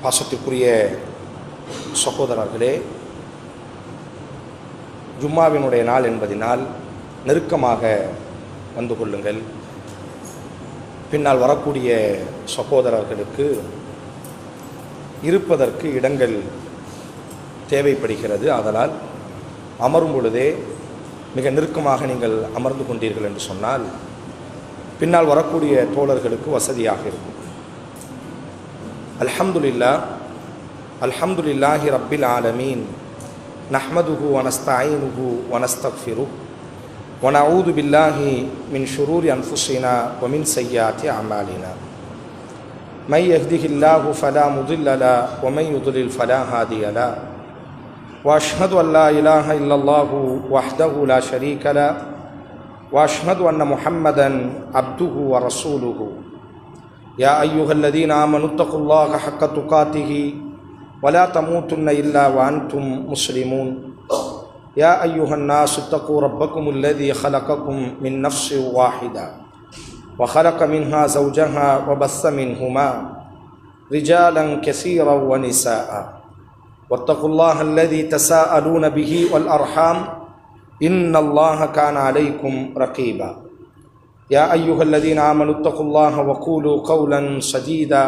பாசத்திற்குரிய சகோதரர்களே, ஜும்மாவினுடைய நாள் என்பதினால் நெருக்கமாக வந்து கொள்ளுங்கள். பின்னால் வரக்கூடிய சகோதரர்களுக்கு இருப்பதற்கு இடங்கள் தேவைப்படுகிறது. அதனால் அமரும் பொழுதே மிக நெருக்கமாக நீங்கள் அமர்ந்து கொண்டீர்கள் என்று சொன்னால் பின்னால் வரக்கூடிய தோழர்களுக்கு வசதியாக இருக்கும். அல்ஹம்துலில்லாஹி ரப்பில் ஆலமீன் நஹ்மதுஹு வ நஸ்தஈனுஹு வ நஸ்தக்ஃபிருஹு வ நஊது பில்லாஹி மின் ஷுரூரி அன்ஃபுஸினா வ மின் ஸய்யிஆத்தி அமாலினா மை யஹ்திஹில்லாஹு ஃபலா முதில்ல லஹு வ மை யுضلل ஃபலா ஹாதிய லஹு வ அஷ்ஹது அன் லா இலாஹ இல்லல்லாஹு வஹ்தஹு லா ஷரீக லஹு வ அஷ்ஹது அன்ன முஹம்மதன் அப்துஹு வ ரசூலுஹு யா அய்யுஹல்லதீன ஆமனு தக்குல்லாஹ ஹக்க துகாத்திஹி வலா தமூதுன்ன இல்லா வ அன்தும் முஸ்லிமூன். யா அய்யுஹன்னாஸு தக்கூ ரப்பக்குமுல்லதீ ஹலகக்கும் மின் நஃப்ஸின் வாஹிதா வ ஹலக மின்ஹா ஸௌஜஹா வ பஸ்ஸ மின்ஹுமா ரிஜாலன் கஸீரன் வ நிஸாஅ வத்தகுல்லாஹ அல்லதீ தஸாஅலூன பிஹி வல் அர்ஹாம் இன்னல்லாஹ கான அலைக்கும் ரகீபா. يا أيها الذين آمنوا اتقوا الله وقولوا قولا سديدا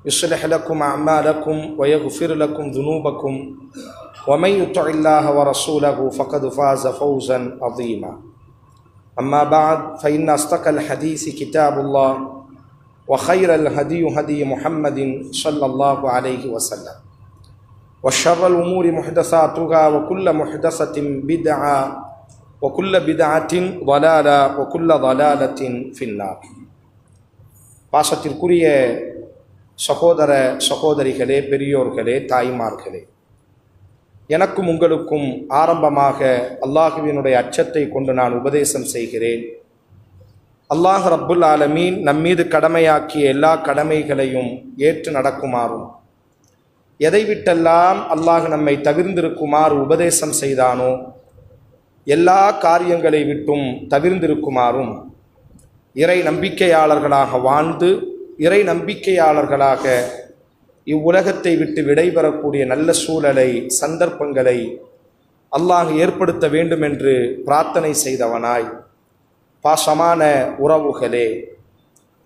يصلح لكم أعمالكم ويغفر لكم ذنوبكم ومن يطع الله ورسوله فقد فاز فوزا عظيما. أما بعد فإن أصدق الحديث كتاب الله وخير الهدي هدي محمد صلى الله عليه وسلم وشر الأمور محدثاتها وكل محدثة بدعة وكل بدعة ضلالة وكل ضلالة في النار. பாசத்திற்குரிய சகோதர சகோதரிகளே, பெரியோர்களே, தாய்மார்களே, எனக்கும் உங்களுக்கும் ஆரம்பமாக அல்லாஹுவினுடைய அச்சத்தை கொண்டு நான் உபதேசம் செய்கிறேன். அல்லாஹ் ரப்புல் ஆலமீன் நம்மீது கடமையாக்கிய எல்லா கடமைகளையும் ஏற்று நடக்குமாறும், எதை விட்டெல்லாம் அல்லாஹ் நம்மை தவிர்ந்திருக்குமாறு உபதேசம் செய்தானோ எல்லா காரியங்களை விட்டும் தவிர்ந்திருக்குமாறும், இறை நம்பிக்கையாளர்களாக வாழ்ந்து இறை நம்பிக்கையாளர்களாக இவ்வுலகத்தை விட்டு விடைபெறக்கூடிய நல்ல சூழலை, சந்தர்ப்பங்களை அல்லாஹ் ஏற்படுத்த வேண்டும் என்று பிரார்த்தனை செய்தவனாய், பாசமான உறவுகளே,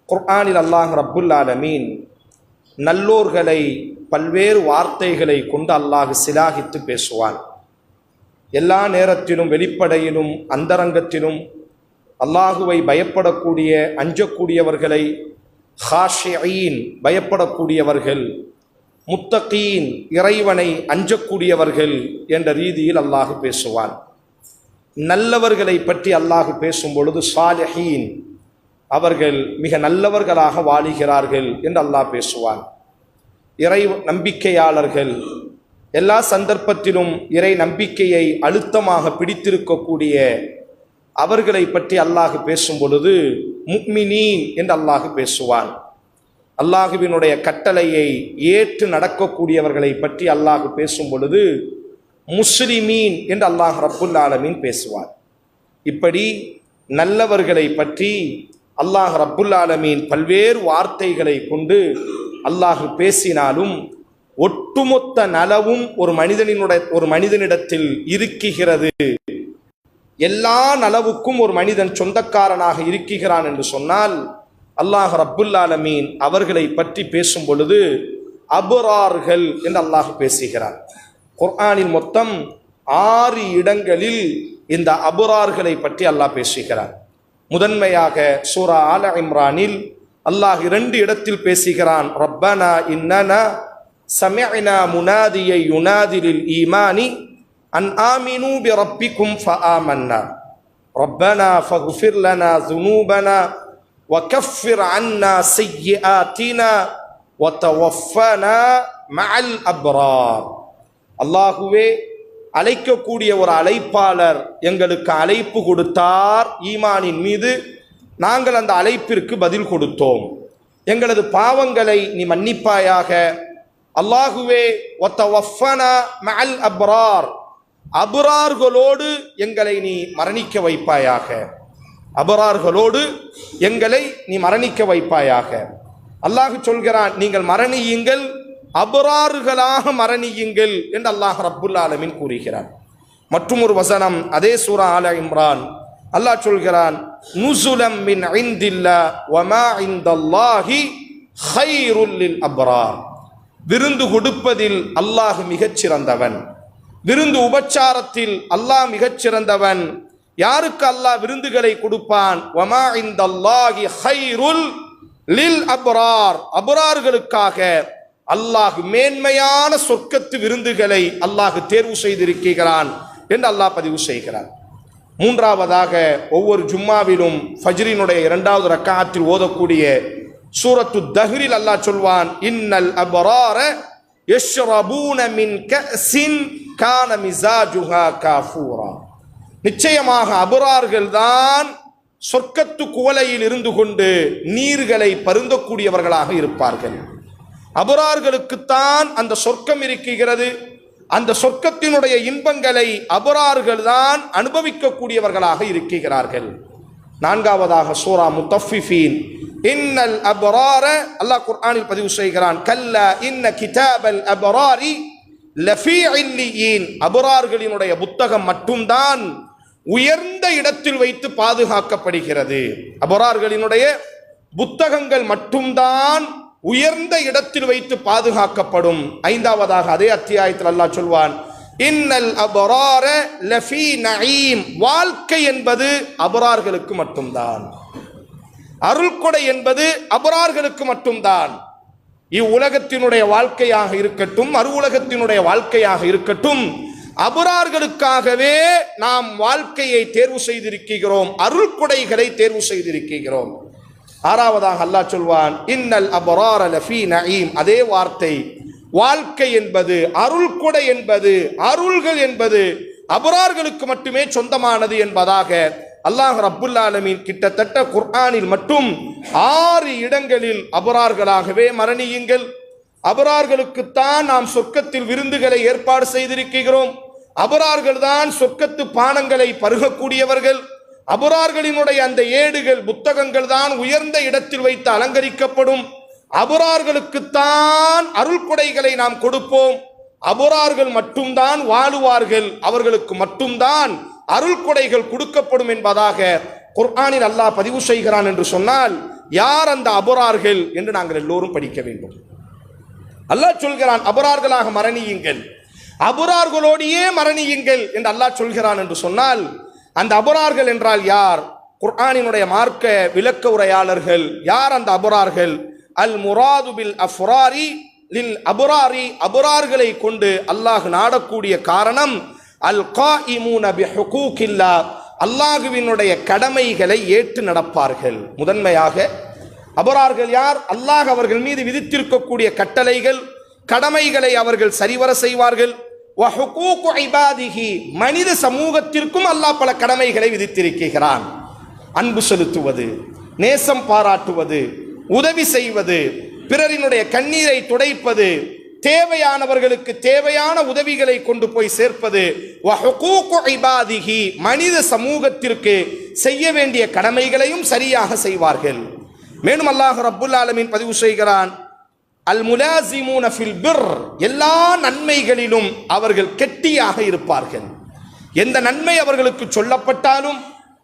குர்ஆனில் அல்லாஹ் ரப்புல் ஆலமீன் நல்லோர்களை பல்வேறு வார்த்தைகளை கொண்டு அல்லாஹ் சிலாகித்து பேசுவான். எல்லா நேரத்திலும், வெளிப்படையிலும் அந்தரங்கத்திலும் அல்லாஹுவை பயப்படக்கூடிய, அஞ்சக்கூடியவர்களை ஹாஷிஈன் பயப்படக்கூடியவர்கள், முத்தகீன் இறைவனை அஞ்சக்கூடியவர்கள் என்ற ரீதியில் அல்லாஹு பேசுவான். நல்லவர்களை பற்றி அல்லாஹு பேசும் பொழுது சாலிஹீன் அவர்கள் மிக நல்லவர்களாக வாழுகிறார்கள் என்று அல்லாஹ் பேசுவான். இறை நம்பிக்கையாளர்கள் எல்லா சந்தர்ப்பத்திலும் இறை நம்பிக்கையை அழுத்தமாக பிடித்திருக்கக்கூடிய அவர்களை பற்றி அல்லாஹ் பேசும் பொழுது முஃமினீன் என்று அல்லாஹ் பேசுவான். அல்லாஹுவினுடைய கட்டளையை ஏற்று நடக்கக்கூடியவர்களை பற்றி அல்லாஹ் பேசும் பொழுது முஸ்லிமீன் என்று அல்லாஹ் ரப்புல் ஆலமீன் பேசுவான். இப்படி நல்லவர்களை பற்றி அல்லாஹ் ரப்புல் ஆலமீன் பல்வேறு வார்த்தைகளை கொண்டு அல்லாஹ் பேசினாலும் ஒட்டுமொத்த நலவும் ஒரு மனிதனிடத்தில் இருக்குகிறது. எல்லா நலவுக்கும் ஒரு மனிதன் சொந்தக்காரனாக இருக்குகிறான் என்று சொன்னால் அல்லாஹ் ரப்புல் ஆலமீன் அவர்களை பற்றி பேசும் பொழுது அபரார்கள் என்று அல்லாஹ் பேசுகிறான். குர்ஆனில் மொத்தம் 6 இடங்களில் இந்த அபரார்களை பற்றி அல்லாஹ் பேசுகிறான். முதன்மையாக சூரா ஆல இம்ரானில் அல்லாஹ் 2 இடத்தில் பேசுகிறான். ரப்பனா இன்னனா சமிஅனா முனாதிய யுனாதி லில் ஈமானி அன் ஆமினு பி ரப்பிக்கும் ஃபஆமன்னா ரப்பனா ஃபக்ஃபிர் லனா ذுனூபனா வகஃபிர் அன்னா ஸய்யிஆத்தினா வதவஃபனா மஅல் அப்ரார். அல்லாஹுவே, அழைக்கக்கூடிய ஒரு அழைப்பாளர் எங்களுக்கு அழைப்பு கொடுத்தார் ஈமானின் மீது, நாங்கள் அந்த அழைப்பிற்கு பதில் கொடுத்தோம். எங்களது பாவங்களை நீ மன்னிப்பாயாக. அல்லாஹுவே, வதவஃபனா மஅல் அப்ரார், அபரார்களோடு எங்களை நீ மரணிக்க வைப்பாயாக. அபரார்களோடு எங்களை நீ மரணிக்க வைப்பாயாக. அல்லாஹ் சொல்கிறான், நீங்கள் மரணியுங்கள், அபராறுகளாக மரணியுங்கள் என்று அல்லாஹ் ரப்புல் ஆலமீன் கூறுகிறார். மற்றும் ஒரு வசனம் அதே சூரா ஆல இம்ரான் அல்லாஹ் சொல்கிறான், நுசுலம் மின் இந்தில்லாஹ் வமா இந்தல்லாஹி கைருல் லில் அப்ரார். விருந்து கொடுப்பதில் அல்லாஹ் மிகச் சிறந்தவன், விருந்து உபச்சாரத்தில் அல்லாஹ் மிகச் சிறந்தவன். யாருக்கு அல்லாஹ் விருந்துகளை கொடுப்பான்? வமா இந்தல்லாஹி கைருல் லில் அப்ரார். அபரார்களுக்காக அல்லாஹ் மேன்மையான சொர்க்கத்து விருந்துகளை அல்லாஹ் தேர்வு செய்திருக்கிறான் என்று அல்லாஹ் பதிவு செய்கிறான். மூன்றாவதாக ஒவ்வொரு ஜும்மாவிலும் ஃபஜ்ரினுடைய 2வது ரக்காத்தில் ஓதக்கூடிய சூரத்து தஹ்ரில் அல்லாஹ் சொல்வான், இன்னல் அப்ரார யஷ்ரபூன மின் கஸின் கான மிஸாஜுஹா காஃபூரா. நிச்சயமாக அபரார்கள் தான் சொர்க்கத்து குவளையில் இருந்து கொண்டு நீர்களை பருந்தக்கூடியவர்களாக இருப்பார்கள். அபரார்களுக்குத்தான் அந்த சொர்க்கம் இருக்கிறது. அந்த சொர்க்கத்தினுடைய இன்பங்களை அபரார்கள் தான் அனுபவிக்கக்கூடியவர்களாக இருக்கிறார்கள். நான்காவதாக சூரா முத்தஃபிஃபீன், இன்னல் அப்ரார அல்லாஹ் குர்ஆனில் பதிவு செய்கிறான், கல்லா இன்ன கிதாபல் அப்ராரி லஃபீ இல்லியீன். அபரார்களினுடைய புத்தகம் மட்டும்தான் உயர்ந்த இடத்தில் வைத்து பாதுகாக்கப்படுகிறது. அபரார்களினுடைய புத்தகங்கள் மட்டும்தான் உயர்ந்த இடத்தில் வைத்து பாதுகாக்கப்படும். ஐந்தாவதாக அதே அத்தியாயத்தில் அல்லாஹ் சொல்வான், இன்னல் அப்ரார லஃபீ நஈம். வாழ்க்கை என்பது அபரார்களுக்கு மட்டும்தான், அருள்கொடை என்பது அபரார்களுக்கு மட்டும்தான். இவ்வுலகத்தினுடைய வாழ்க்கையாக இருக்கட்டும், மறு உலகத்தினுடைய வாழ்க்கையாக இருக்கட்டும், அபரார்களுக்காகவே நாம் வாழ்க்கையை தேர்வு செய்திருக்கிறோம், அருள்கொடைகளை தேர்வு செய்திருக்கிறோம். ஆறாவதாக அல்லாஹ் சொல்வான், இன்னல் அப்ரார லஃபீ நஈம். அதே வார்த்தை, வாழ்க்கை என்பது, அருள்கொடை என்பது, அருள்கள் என்பது அபரார்களுக்கு மட்டுமே சொந்தமானது என்பதாக அல்லாஹ் ரப்புல் ஆலமீன் கிட்டத்தட்ட குர்ஆனில் மட்டும் 6 இடங்களில் அபரார்களாகவே மரணியுங்கள், அபரார்களுக்குத்தான் நாம் சொர்க்கத்தில் விருந்துகளை ஏற்பாடு செய்திருக்கிறோம், அபரார்கள் தான் சொர்க்கத்து பானங்களை பருகக்கூடியவர்கள், அபரார்களினுடைய அந்த ஏடுகள் புத்தகங்கள் தான் உயர்ந்த இடத்தில் வைத்து அலங்கரிக்கப்படும், அபரார்களுக்குத்தான் அருள்கொடைகளை நாம் கொடுப்போம், அபரார்கள் மட்டும்தான் வாழுவார்கள், அவர்களுக்கு மட்டும்தான் அருள்கொடைகள் கொடுக்கப்படும் என்பதாக குர்ஆனில் அல்லாஹ் பதிவு செய்கிறான் என்று சொன்னால், யார் அந்த அபரார்கள் என்று நாங்கள் எல்லோரும் படிக்க வேண்டும். அல்லாஹ் சொல்கிறான், அபரார்களாக மரணியுங்கள், அபரார்களோடையே மரணியுங்கள் என்று அல்லாஹ் சொல்கிறான் என்று சொன்னால், அந்த அபரார்கள் என்றால் யார்? குர்ஆனினுடைய மார்க்க விளக்க உரையாளர்கள் யார் அந்த அபரார்கள்? அல் முராது பில் அஃப்ராரி லில் அபராரி. அபரார்களை கொண்டு அல்லாஹ் நாடக்கூடிய காரணம், அல் காயிமூன பிஹுகூகில்லாஹ், அல்லாஹ்வினுடைய கடமைகளை ஏற்று நடப்பார்கள். முதன்மையாக அபரார்கள் யார்? அல்லாஹ் அவர்கள் மீது விதித்திருக்கக்கூடிய கட்டளைகள், கடமைகளை அவர்கள் சரிவர செய்வார்கள். வஹுகூகு இபாதிஹி, மனித சமூகத்திற்கும் அல்லாஹ் பல கடமைகளை விதித்திருக்கிறான். அன்பு செலுத்துவது, நேசம் பாராட்டுவது, உதவி செய்வது, பிறரினுடைய கண்ணீரை துடைப்பது, தேவையானவர்களுக்கு தேவையான உதவிகளை கொண்டு போய் சேர்ப்பது. வஹுகூகு இபாதிஹி, மனித சமூகத்திற்கு செய்ய வேண்டிய கடமைகளையும் சரியாக செய்வார்கள். மேலும் அல்லாஹ் ரப்புல் ஆலமீன் பதிவு செய்கிறான், அல் முலாசிமூன ஃபில் பிர், எல்லா நன்மைகளிலும் அவர்கள் கெட்டியாக இருப்பார்கள். எந்த நன்மை அவர்களுக்கு சொல்லப்பட்டாலும்,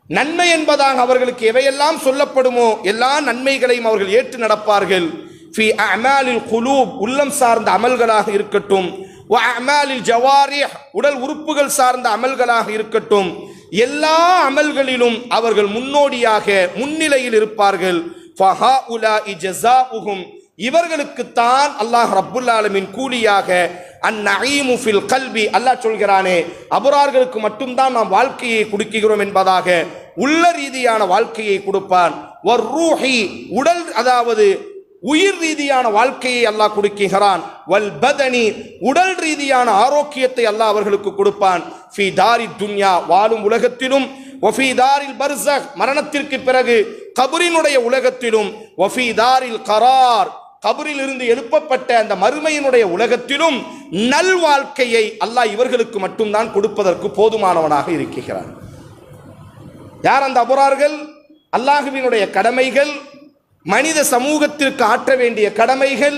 நன்மை என்பதாக அவர்களுக்கு எவையெல்லாம் சொல்லப்படுமோ எல்லா நன்மைகளையும் அவர்கள் ஏற்று நடப்பார்கள். ஃபி அமாலில் குலூப், உள்ளம் சார்ந்த அமல்களாக இருக்கட்டும், வ அமாலில் ஜவாரிஹ், உடல் உறுப்புகள் சார்ந்த அமல்களாக இருக்கட்டும், எல்லா அமல்களிலும் அவர்கள் முன்னோடியாக முன்னிலையில் இருப்பார்கள். ஃபஹாஉலாஇ ஜஸாஉஹும், இவர்களுக்குத்தான் அல்லாஹ் ரப்புல் ஆலமீன் கூலியாக அந்நஈமு ஃபில் கல்பி, அல்லாஹ் சொல்கிறானே அபரார்களுக்கு மட்டும்தான் நாம் வாழ்க்கையை கொடுக்கிறோம் என்பதாக உள்ள ரீதியான வாழ்க்கையை கொடுப்பான். வர்ரூஹி, உடல் அதாவது உயிர் ரீதியான வாழ்க்கையை அல்லாஹ் கொடுக்கிறான். வல் பதனி, உடல் ரீதியான ஆரோக்கியத்தை அல்லாஹ் அவர்களுக்கு கொடுப்பான். ஃபி தாரி துன்யா, வாழும் உலகத்திலும், வஃபி தாரில் பர்ஸக், மரணத்திற்கு பிறகு கபரினுடைய உலகத்திலும், வஃபி தாரில் கரார், கபரில் இருந்து எழுப்பப்பட்ட அந்த மறுமையினுடைய உலகத்திலும் நல் வாழ்க்கையை அல்லாஹ் இவர்களுக்கு மட்டும்தான் கொடுப்பதற்கு போதுமானவனாக இருக்கிறான். யார் அந்த அபரார்கள்? அல்லாஹ்வினுடைய கடமைகள், மனித சமூகத்திற்கு ஆற்ற வேண்டிய கடமைகள்,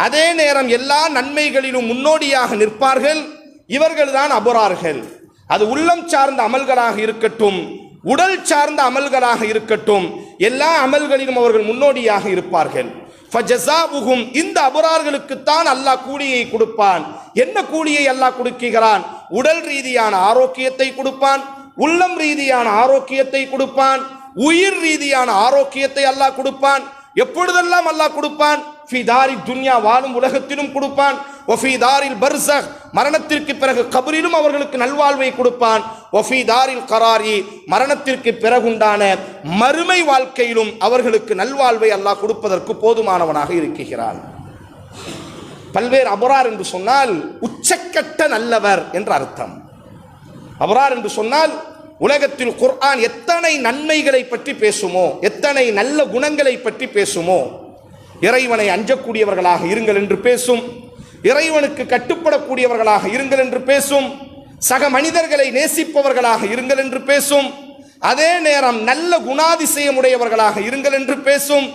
அதே நேரம் எல்லா நன்மைகளிலும் முன்னோடியாக நிற்பார்கள். இவர்கள்தான் அபரார்கள். அது உள்ளம் சார்ந்த அமல்களாக இருக்கட்டும், உடல் சார்ந்த அமல்களாக இருக்கட்டும், எல்லா அமல்களிலும் அவர்கள் முன்னோடியாக இருப்பார்கள். ஃபஜஸாவுஹும், இந்த அபரார்களுக்குத்தான் அல்லாஹ் கூலியை கொடுப்பான். என்ன கூலியை அல்லாஹ் கொடுக்கிறான்? உடல் ரீதியான ஆரோக்கியத்தை கொடுப்பான், உள்ளம் ரீதியான ஆரோக்கியத்தை கொடுப்பான், உயிர் ரீதியான ஆரோக்கியத்தை அல்லாஹ் கொடுப்பான். எப்பொழுதெல்லாம் அல்லாஹ் கொடுப்பான்? ஃபீதாரி துன்யா, வாழும் உலகத்திலும் கொடுப்பான். வஃபீதாரில் பர்ஸக், மரணத்திற்கு பிறகு கபரிலும் அவர்களுக்கு நல்வாழ்வை கொடுப்பான். வஃபீதாரில் கராரி, மரணத்திற்கு பிறகுண்டான மறுமை வாழ்க்கையிலும் அவர்களுக்கு நல்வாழ்வை அல்லாஹ் கொடுப்பதற்கு போதுமானவனாக இருக்கிறான். பல்வேறு அபரார் என்று சொன்னால் உச்சக்கட்ட நல்லவர் என்ற அர்த்தம். அபரார் என்று சொன்னால் உலகத்தில் குர்ஆன் எத்தனை நன்மைகளை பற்றி பேசுமோ, எத்தனை நல்ல குணங்களை பற்றி பேசுமோ, இறைவனை அஞ்சக்கூடியவர்களாக இருங்கள் என்று பேசும், இறைவனுக்கு கட்டுப்படக்கூடியவர்களாக இருங்கள் என்று பேசும், சக மனிதர்களை நேசிப்பவர்களாக இருங்கள் என்று பேசும், அதே நேரம் நல்ல குணாதிசயமுடையவர்களாக இருங்கள் என்று பேசும்,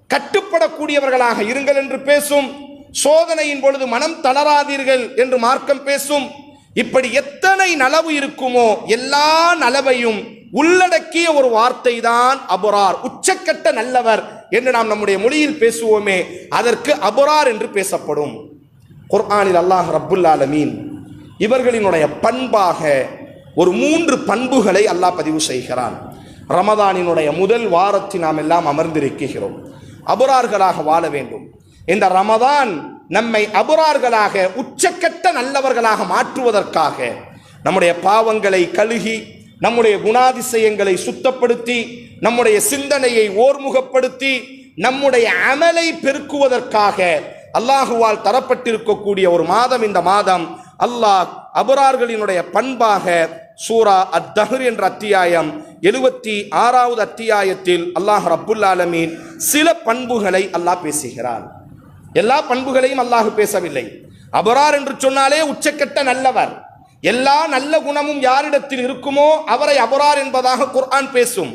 கட்டுப்படக்கூடியவர்களாக இருங்கள் என்று பேசும், சோதனையின் பொழுது மனம் தளராதீர்கள் என்று மார்க்கம் பேசும். இப்படி எத்தனை நலவு இருக்குமோ எல்லா நலவையும் உள்ளடக்கிய ஒரு வார்த்தை தான் அபரார். உச்சக்கட்ட நல்லவர் என்று நாம் நம்முடைய மொழியில் பேசுவோமே, அதற்கு அபரார் என்று பேசப்படும். குர்ஆனில் அல்லாஹ் ரப்புல் ஆலமீன் இவர்களினுடைய பண்பாக ஒரு 3 பண்புகளை அல்லாஹ் பதிவு செய்கிறான். ரமதானினுடைய முதல் வாரத்தில் நாம் எல்லாம் அமர்ந்திருக்கிறோம். அபரார்களாக வாழ வேண்டும். இந்த ரமதான் நம்மை அபரார்களாக, உச்சக்கட்ட நல்லவர்களாக மாற்றுவதற்காக நம்முடைய பாவங்களை கழுகி, நம்முடைய குணாதிசயங்களை சுத்தப்படுத்தி, நம்முடைய சிந்தனையை ஓர்முகப்படுத்தி, நம்முடைய அமலை பெருக்குவதற்காக அல்லாஹுவால் தரப்பட்டிருக்கக்கூடிய ஒரு மாதம் இந்த மாதம். அல்லாஹ் அபரார்களினுடைய பண்பாக சூரா அத்-தஹ்ர் என்ற அத்தியாயம் 76வது அத்தியாயத்தில் அல்லாஹ் ரப்புல் ஆலமீன் சில பண்புகளை அல்லாஹ் பேசுகிறான். எல்லா பண்புகளையும் அல்லாஹ் பேசவில்லை. அபரார் என்று சொன்னாலே உச்சக்கட்ட நல்லவர். எல்லா நல்ல குணமும் யாரிடத்தில் இருக்குமோ அவரை அபரார் என்பதாக குர்ஆன் பேசும்.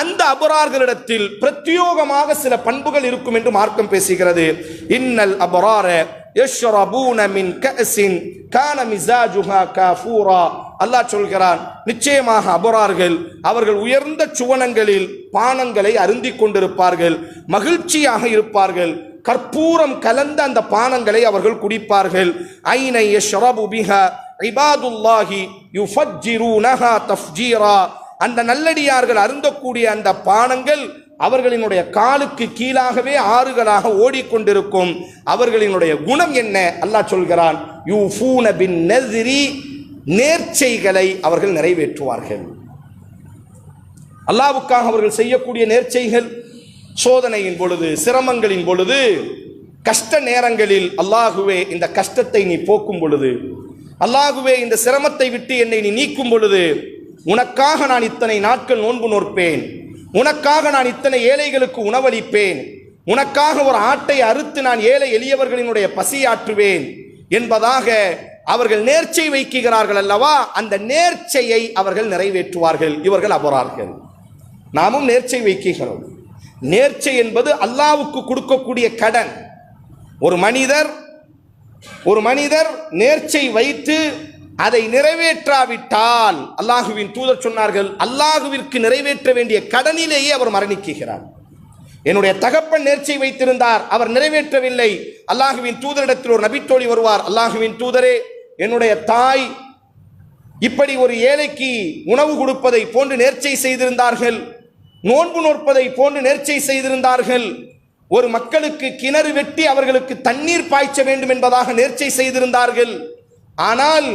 அந்த அபரார்களிடத்தில் பிரத்யோகமாக சில பண்புகள் இருக்கும் என்று மார்க்கம் பேசுகிறது. இன்னல் அபரார யஷ்ரபூன மின் கஅஸின் கான மிஸாஜுஹா காஃபூரா. அல்லாஹ் சொல்கிறான், நிச்சயமாக அபரார்கள் அவர்கள் உயர்ந்த சுவனங்களில் பானங்களை அருந்திக் கொண்டிருப்பார்கள், மகிழ்ச்சியாக இருப்பார்கள், கற்பூரம் கலந்த அந்த பானங்களை அவர்கள் குடிப்பார்கள். ஐன யஷ்ரபு பிஹா இபாதுல்லாஹி யுஃபஜ்ஜிரூனஹா தஃப்ஜீரா. அந்த நல்லடியார்கள் அருந்தக்கூடிய அந்த பானங்கள் அவர்களினுடைய காலுக்கு கீழாகவே ஆறுகளாக ஓடிக்கொண்டிருக்கும். அவர்களினுடைய குணம் என்ன? அல்லாஹ் சொல்கிறான், யூஃபூன பின் நஸ்ரி, நேர்ச்சைகளை அவர்கள் நிறைவேற்றுவார்கள். அல்லாஹ்வுக்காக அவர்கள் செய்யக்கூடிய நேர்ச்சைகள் சோதனையின் பொழுது, சிரமங்களின் பொழுது, கஷ்ட நேரங்களில் அல்லாஹுவே இந்த கஷ்டத்தை நீ போக்கும் பொழுது, அல்லாஹுவே இந்த சிரமத்தை விட்டு என்னை நீ நீக்கும் பொழுது, உனக்காக நான் இத்தனை நாட்கள் நோன்பு நோற்பேன், உனக்காக நான் இத்தனை ஏழைகளுக்கு உணவளிப்பேன், உனக்காக ஒரு ஆட்டை அறுத்து நான் ஏழை எளியவர்களினுடைய பசியாற்றுவேன் என்பதாக அவர்கள் நேர்ச்சை வைக்கிறார்கள் அல்லவா? அந்த நேர்ச்சையை அவர்கள் நிறைவேற்றுவார்கள். இவர்கள் அபரார்கள். நாமும் நேர்ச்சை வைக்கிறோம். நேர்ச்சை என்பது அல்லாஹ்வுக்கு கொடுக்கக்கூடிய கடன். ஒரு மனிதர் நேர்ச்சை வைத்து அதை நிறைவேற்றாவிட்டால் அல்லாஹுவின் தூதர் சொன்னார்கள், அல்லாஹுவிற்கு நிறைவேற்ற வேண்டிய கடனிலேயே அவர் மரணிக்கிறார். என்னுடைய தகப்பன் நேர்ச்சை வைத்திருந்தார், அவர் நிறைவேற்றவில்லை. அல்லாஹுவின் தூதரிடத்தில் ஒரு நபித்தோழி வருவார், அல்லாஹுவின் தூதரே, என்னுடைய தாய் இப்படி ஒரு ஏழைக்கு உணவு கொடுப்பதை போன்று நேர்ச்சை செய்திருந்தார்கள், நோன்பு நோற்பதை போன்று நேர்ச்சை செய்திருந்தார்கள், ஒரு மக்களுக்கு கிணறு வெட்டி அவர்களுக்கு தண்ணீர் பாய்ச்ச வேண்டும் என்பதாக நேர்ச்சை செய்திருந்தார்கள். ஆனால்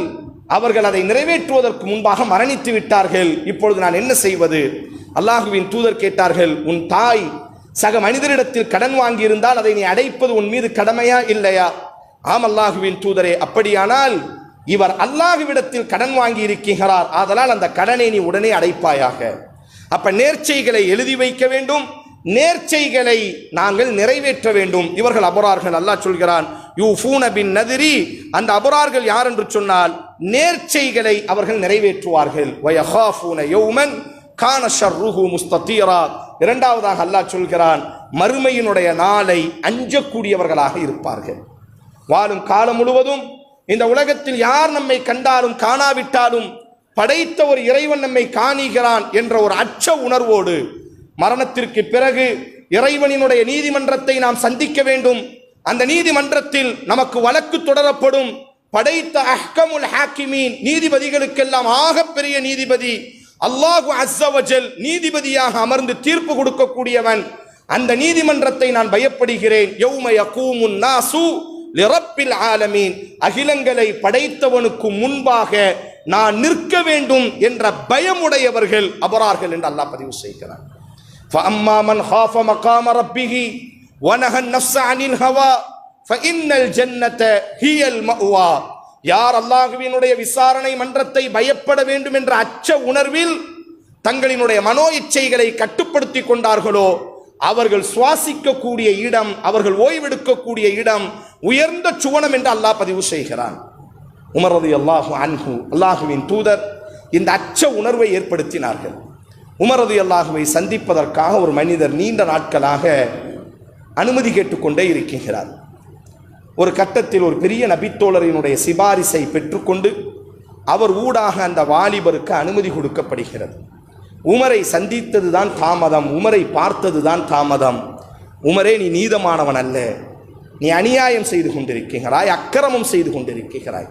அவர்கள் அதை நிறைவேற்றுவதற்கு முன்பாக மரணித்து விட்டார்கள். இப்பொழுது நான் என்ன செய்வது? அல்லாஹுவின் தூதர் கேட்டார்கள், உன் தாய் சக மனிதரிடத்தில் கடன் வாங்கியிருந்தால் அதை நீ அடைப்பது உன் மீது கடமையா இல்லையா? ஆம் அல்லாஹுவின் தூதரே, அப்படியானால் இவர் அல்லாஹுவிடத்தில் கடன் வாங்கி இருக்கிறார், ஆதலால் அந்த கடனை நீ உடனே அடைப்பாயாக. அப்ப நேர்ச்சைகளை எழுதி வைக்க வேண்டும், நேர்ச்சைகளை நாங்கள் நிறைவேற்ற வேண்டும். இவர்கள் அபரார்கள். அல்லாஹ் சொல்கிறான், யூஃபூன பின் நதிரி. அந்த அபரார்கள் யார் என்று சொன்னால் நேர்ச்சைகளை அவர்கள் நிறைவேற்றுவார்கள். வயஹாஃபூன யௌமன் கான ஷர்ருஹு முஸ்ததீரா. இரண்டாவதாக அல்லாஹ் சொல்கிறான், மறுமையினுடைய நாளை அஞ்சக்கூடியவர்களாக இருப்பார்கள். வாழும் காலம் முழுவதும் இந்த உலகத்தில் யார் நம்மை கண்டாலும் காணாவிட்டாலும் படைத்த ஒரு இறைவன் நம்மை காணுகிறான் என்ற ஒரு அச்ச உணர்வோடு மரணத்திற்கு பிறகு இறைவனினுடைய நீதிமன்றத்தை நாம் சந்திக்க வேண்டும். அந்த நீதிமன்றத்தில் நமக்கு வழக்கு தொடரப்படும். படைத்த அஹ்கமுல் ஹாக்கிமீன், நீதிபதிகளுக்கெல்லாம் ஆகப்பெரிய நீதிபதி அல்லாஹு அஸ்ஸ வஜல் நீதிபதியாக அமர்ந்து தீர்ப்பு கொடுக்கக்கூடியவன். அந்த நீதிமன்றத்தை நான் பயப்படுகிறேன். யௌம யகூமுன் நாசு லிரப்பில் ஆலமீன், அகிலங்களை படைத்தவனுக்கு முன்பாக நான் நிற்க வேண்டும் என்ற பயமுடையவர்கள் அபரார்கள் என்று அல்லாஹ் பதிவு செய்கிறார். ஃபஅம்மா மன் ஹாஃப மகாம ரப்பிஹி வனஹ அன்-நஃப்ஸ அனில் ஹவா ஃபஇன்னல் ஜன்னத ஹியல் மஅவா. யார் அல்லாஹ்வினுடைய விசாரணை மன்றத்தை பயப்பட வேண்டும் என்ற அச்ச உணர்வில் தங்களினுடைய மனோ இச்சைகளை கட்டுப்படுத்தி கொண்டார்களோ அவர்கள் சுவாசிக்கக்கூடிய இடம், அவர்கள் ஓய்வெடுக்கக்கூடிய இடம் உயர்ந்த சுவனம் என்று அல்லாஹ் பதிவு செய்கிறான். உமர் ரலியல்லாஹு அன்ஹு, அல்லாஹுவின் தூதர், இந்த அச்ச உணர்வை ஏற்படுத்தினார்கள். உமர் ரலியல்லாஹுவை சந்திப்பதற்காக ஒரு மனிதர் நீண்ட நாட்களாக அனுமதி கேட்டுக்கொண்டே இருக்கிறார். ஒரு கட்டத்தில் ஒரு பெரிய நபித்தோழரினுடைய சிபாரிசை பெற்றுக்கொண்டு அவர் ஊடாக அந்த வாலிபருக்கு அனுமதி கொடுக்கப்படுகிறது. உமரை சந்தித்தது தான் தாமதம், உமரை பார்த்தது தான் தாமதம். உமரே, நீ நீதமானவன் அல்ல, நீ அநியாயம் செய்து கொண்டிருக்கிறாய், அக்கிரமம் செய்து கொண்டிருக்கிறாய்.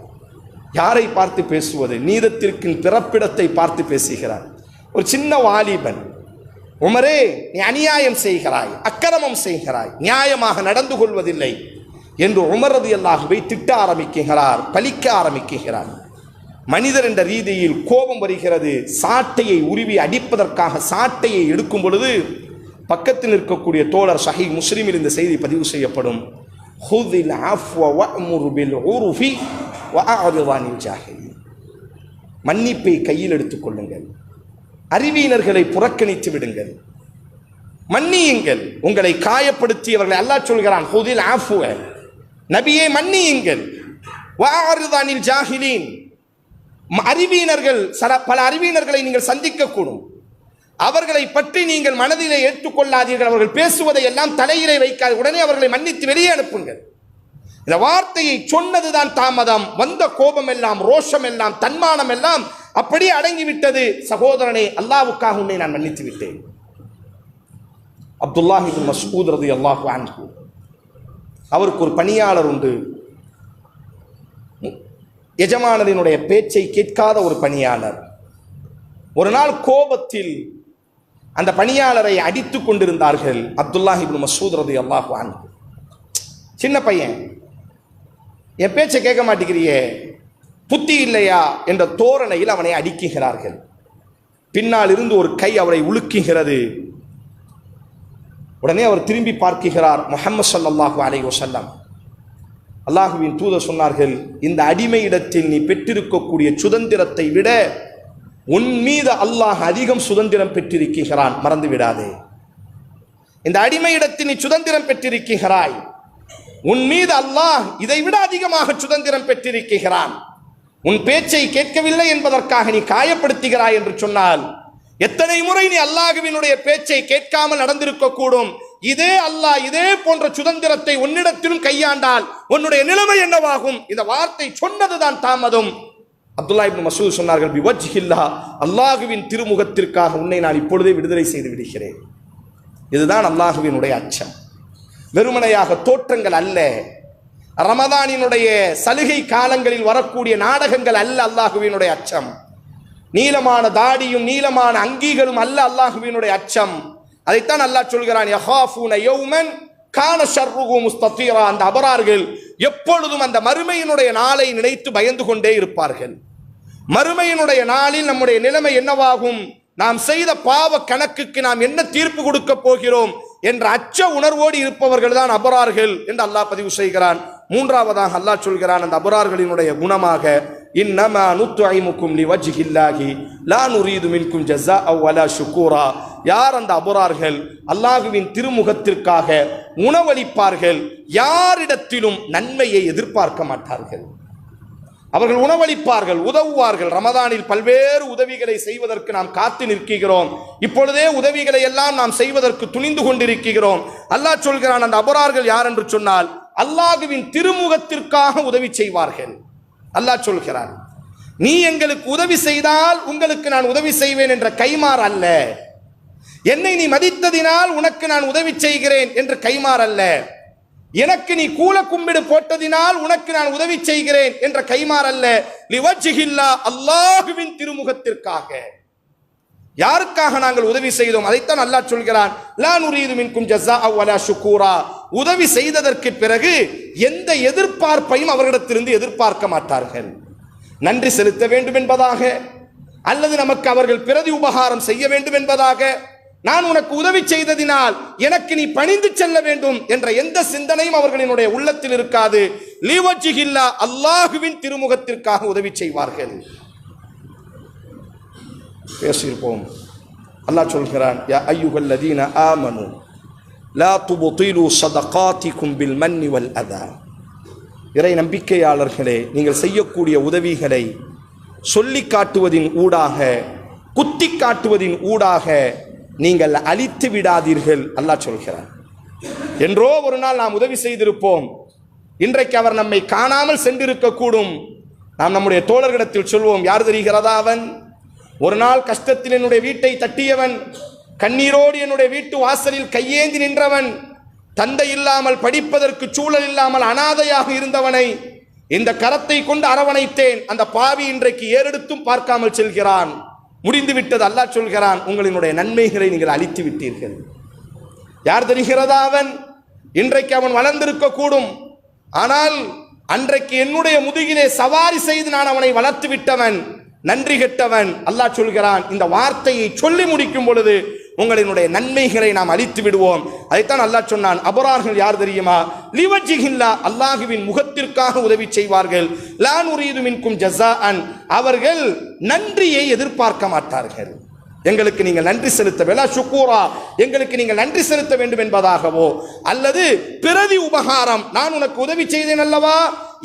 யாரை பார்த்து பேசுவது? நீதத்திற்கு பிறப்பிடத்தை பார்த்து பேசுகிறார். ஒரு சின்ன வாலிபன், உமரே நீ அநியாயம் செய்கிறாய், அக்கிரமம் செய்கிறாய், நியாயமாக நடந்து கொள்வதில்லை என்று உமர் ரலியல்லாஹுவை திட்ட ஆரம்பிக்கிறார், பலிக்க ஆரம்பிக்கிறார். மனிதர் என்ற ரீதியில் கோபம் வருகிறது. சாட்டையை உருவி அடிப்பதற்காக சாட்டையை எடுக்கும் பொழுது பக்கத்தில் இருக்கக்கூடிய தோழர் சஹீஹ் முஸ்லிமில் இந்த செய்தி பதிவு செய்யப்படும். ஹுதில் அஃப்வ வஅமுர் பில் உருஃபி வஅஅரித் அனில் ஜாஹிலீன். மன்னிப்பை கையில் எடுத்துக் கொள்ளுங்கள், அறிவியினர்களை புறக்கணித்து விடுங்கள், மன்னியுங்கள். உங்களை காயப்படுத்தியவர்களை அல்லாஹ் சொல்கிறான், ஹுதில் அஃப்வ, நபியே மன்னியுங்கள், வஅஅரித் அனில் ஜாஹிலீன். அறிவியினர்கள், பல அறிவியினர்களை நீங்கள் சந்திக்கக்கூடும், அவர்களை பற்றி நீங்கள் மனதிலே ஏற்றுக்கொள்ளாதீர்கள், அவர்கள் பேசுவதை எல்லாம் தலையிலே வைக்காது, உடனே அவர்களை மன்னித்து வெளியே அனுப்புங்கள். இந்த வார்த்தையை சொன்னதுதான் தாமதம். வந்த கோபம் எல்லாம், ரோஷம் எல்லாம், தன்மானம் எல்லாம் அப்படியே அடங்கிவிட்டது. சகோதரனே, அல்லாஹ்வுக்காக உன்னை நான் மன்னித்து விட்டேன். அப்துல்லாஹ் இப்னு மஸ்ஊத் ரலியல்லாஹு அன்ஹு, அவருக்கு ஒரு பணியாளர் உண்டு. எஜமானரினுடைய பேச்சை கேட்காத ஒரு பணியாளர். ஒரு நாள் கோபத்தில் அந்த பணியாளரை அடித்துக் கொண்டிருந்தார்கள். அப்துல்லாஹ் இப்னு மஸ்ஊத் ரலியல்லாஹு அன்ஹு, சின்ன பையன், என் பேச்சை கேட்க மாட்டேங்கிறியே, புத்தி இல்லையா என்ற தோரணையில் அவனை அடிக்குகிறார்கள். பின்னால் இருந்து ஒரு கை அவரை உலுக்குகிறது. உடனே அவர் திரும்பி பார்க்கிறார். முஹம்மது ஸல்லல்லாஹு அலைஹி வஸல்லம், அல்லாஹுவின் தூதர் சொன்னார்கள், இந்த அடிமையிடத்தில் நீ பெற்றிருக்கக்கூடிய சுதந்திரத்தை விட உன் மீது அல்லாஹ் அதிகம் சுதந்திரம் பெற்றிருக்கிறான், மறந்து விடாதே. இந்த அடிமையிடத்தில் நீ சுதந்திரம் பெற்றிருக்கிறாய், உன் மீது அல்லாஹ் இதை விட அதிகமாக சுதந்திரம் பெற்றிருக்கிறான். உன் பேச்சை கேட்கவில்லை என்பதற்காக நீ காயப்படுத்துகிறாய் என்று சொன்னால் எத்தனை முறை நீ அல்லாஹ்வினுடைய பேச்சை கேட்காமல் நடந்திருக்க கூடும். இதே அல்லாஹ் இதே போன்ற சுதந்திரத்தை உன்னிடத்திலும் கையாண்டால் உன்னுடைய நிலைமை என்னவாகும்? இந்த வார்த்தை சொன்னதுதான் தாமதம். அப்துல்லாஹ் இப்னு மஸ்ஊத் சொன்னார்கள், பிவஜ்ஹில்லாஹ், அல்லாஹ்வின் திருமுகத்திற்காக உன்னை நான் இப்பொழுதே விடுதலை செய்து விடுகிறேன். இதுதான் அல்லாஹ்வினுடைய அச்சம். வெறுமனையாக தோற்றங்கள் அல்ல, ரமதானினுடைய சலுகை காலங்களில் வரக்கூடிய நாடகங்கள் அல்ல அல்லாஹ்வினுடைய அச்சம். நீளமான தாடியும் நீளமான அங்கீகளும் அல்ல அல்லாஹ்வினுடைய அச்சம். அதைத்தான் அல்லாஹ் சொல்கிறான், யஹாஃபூன யௌமன் கான ஷர்ருஹு முஸ்ததீரா. அந்த அபரார்கள் எப்பொழுதும் அந்த மறுமையினுடைய நாளை நினைத்து பயந்து கொண்டே இருப்பார்கள். மறுமையினுடைய நாளில் நம்முடைய நிலைமை என்னவாகும், நாம் செய்த பாவ கணக்குக்கு நாம் என்ன தீர்ப்பு கொடுக்க போகிறோம் என்ற அச்ச உணர்வோடு இருப்பவர்கள் தான் அபரார்கள் என்று அல்லாஹ் பதிவு செய்கிறான். மூன்றாவதாக அல்லாஹ் சொல்கிறான், அந்த அபரார்களினுடைய குணமாக, இன்னமா நுத்ஐமுக்கும் லிவஜ்ஹில்லாஹி லா நுரீது மின்கும் ஜஸாஅ வலா ஷுக்கூரா. யார் அந்த அபரார்கள்? அல்லாஹ்வின் திருமுகத்திற்காக உணவளிப்பார்கள், யாரிடத்திலும் நன்மையை எதிர்பார்க்க மாட்டார்கள். அவர்கள் உணவளிப்பார்கள், உதவுவார்கள். ரமதானில் பல்வேறு உதவிகளை செய்வதற்கு நாம் காத்து நிற்கிறோம். இப்பொழுதே உதவிகளை எல்லாம் நாம் செய்வதற்கு துணிந்து கொண்டிருக்கிறோம். அல்லாஹ் சொல்கிறான், அந்த அபரார்கள் யார் என்று சொன்னால் அல்லாஹ்வின் திருமுகத்திற்காக உதவி செய்வார்கள். அல்லாஹ் சொல்கிறான், நீ எங்களுக்கு உதவி செய்தால் உங்களுக்கு நான் உதவி செய்வேன் என்ற கைமாறு அல்ல. என்னை நீ மதித்ததினால் உனக்கு நான் உதவி செய்கிறேன் என்று கைமாறு அல்ல. எனக்கு நீ கூல கும்பிடு போட்டதினால் உனக்கு நான் உதவி செய்கிறேன் என்ற கைமாறு அல்ல. லிவஜ்ஹில்லா, அல்லாஹ்வின் திருமுகத்திற்காக. யாருக்காக நாங்கள் உதவி செய்தோம் அதைத்தான் அல்லாஹ் சொல்கிறான், லா நுரீது மின்கும் ஜஸாஅ வலா ஷுக்கூரா. உதவி செய்ததற்கு பிறகு எந்த எதிர்பார்ப்பையும் அவர்களிடத்திலிருந்து எதிர்பார்க்க மாட்டார்கள். நன்றி செலுத்த வேண்டும் என்பதாக, அல்லது நமக்கு அவர்கள் பிரதி உபகாரம் செய்ய வேண்டும் என்பதாக, நான் உனக்கு உதவி செய்ததினால் எனக்கு நீ பணிந்து செல்ல வேண்டும் என்ற எந்த சிந்தனையும் அவர்களினுடைய உள்ளத்தில் இருக்காது. லிவஜ்ஹில்லா, அல்லாஹ்வின் திருமுகத்திற்காக உதவி செய்வார்கள். பேசியிருப்போம். அல்லாஹ் சொல்கிறான், யா அய்யுஹல்லதீன ஆமனு லா துப்திலு ஸதகாத்திகும் பில் மன்னி வல் அதா. இறை நம்பிக்கையாளர்களே, நீங்கள் செய்யக்கூடிய உதவிகளை சொல்லி காட்டுவதின் ஊடாக, குத்தி காட்டுவதின் ஊடாக நீங்கள் அழித்து விடாதீர்கள். அல்லாஹ் சொல்கிறார், என்றோ ஒரு நாள் நாம் உதவி செய்திருப்போம். இன்றைக்கு அவர் நம்மை காணாமல் சென்றிருக்க கூடும். நாம் நம்முடைய தோழர்களிடத்தில் சொல்வோம், யார் தெரிகிறதா அவன்? ஒரு நாள் கஷ்டத்தில் என்னுடைய வீட்டை தட்டியவன், கண்ணீரோடு என்னுடைய வீட்டு வாசலில் கையேந்தி நின்றவன், தந்தை இல்லாமல் படிப்பதற்கு சூழல் இல்லாமல் அனாதையாக இருந்தவனை இந்த கரத்தை கொண்டு அரவணைத்தேன். அந்த பாவி இன்றைக்கு ஏறெடுத்தும் பார்க்காமல் செல்கிறான். முடிந்து விட்டது. அல்லாஹ் சொல்கிறான், உங்களினுடைய நன்மைகளை நீங்கள் அழித்து விட்டீர்கள். யார் தெரிகிறதா அவன்? இன்றைக்கு அவன் வளர்ந்திருக்க கூடும், ஆனால் அன்றைக்கு என்னுடைய முதுகிலே சவாரி செய்து நான் அவனை வளர்த்து விட்டவன், நன்றி கெட்டவன். அல்லாஹ் சொல்கிறான், இந்த வார்த்தையை சொல்லி முடிக்கும் பொழுது உங்களினுடைய நன்மைகளை நாம் அழித்து விடுவோம். அதைத்தான் அல்லாஹ் சொன்னான். அபரார்கள் யார் தெரியுமா? லிவஜ்ஹில்லா, அல்லாஹ்வின் முகத்திற்காக உதவி செய்வார்கள். லா நுரீது மின்கும் ஜஸாஅன், அவர்கள் நன்றியை எதிர்பார்க்க மாட்டார்கள். எங்களுக்கு நீங்கள் நன்றி செலுத்த வேலா ஷுக்கூரா, எங்களுக்கு நீங்கள் நன்றி செலுத்த வேண்டும் என்பதாகவோ, அல்லது பிரதி உபகாரம், நான் உனக்கு உதவி செய்தேன் அல்லவா,